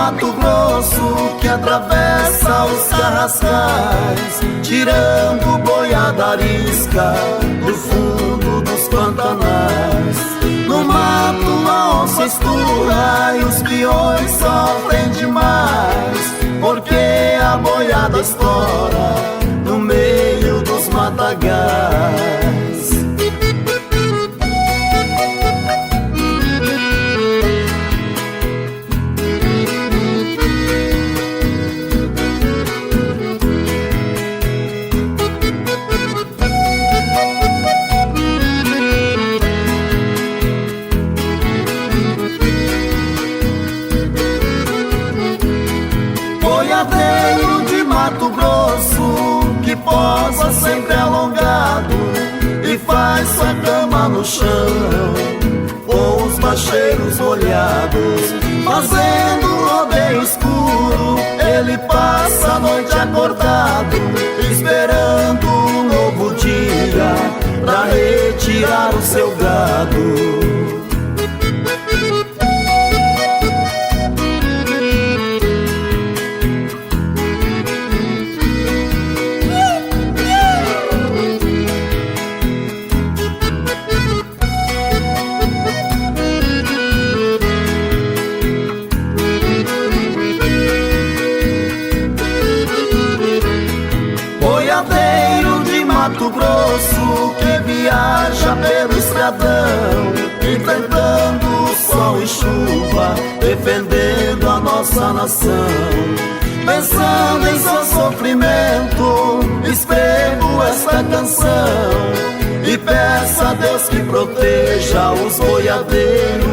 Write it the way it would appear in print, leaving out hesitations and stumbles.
Mato Grosso que atravessa os carrascais, tirando boiada arisca do fundo dos pantanais. No mato a onça esturra e os peões sofrem demais, porque a boiada estoura no meio dos matagais. Boiadeiro de Mato Grosso que posa sempre alongado e faz sua cama no chão, com os bacheiros molhados. Fazendo rodeio escuro, ele passa a noite acordado, esperando um novo dia pra retirar o seu gado. Boiadeiro de Mato Grosso que viaja pelo estradão, enfrentando o sol e chuva, defendendo a nossa nação. Pensando em seu sofrimento, escrevo esta canção e peço a Deus que proteja os boiadeiros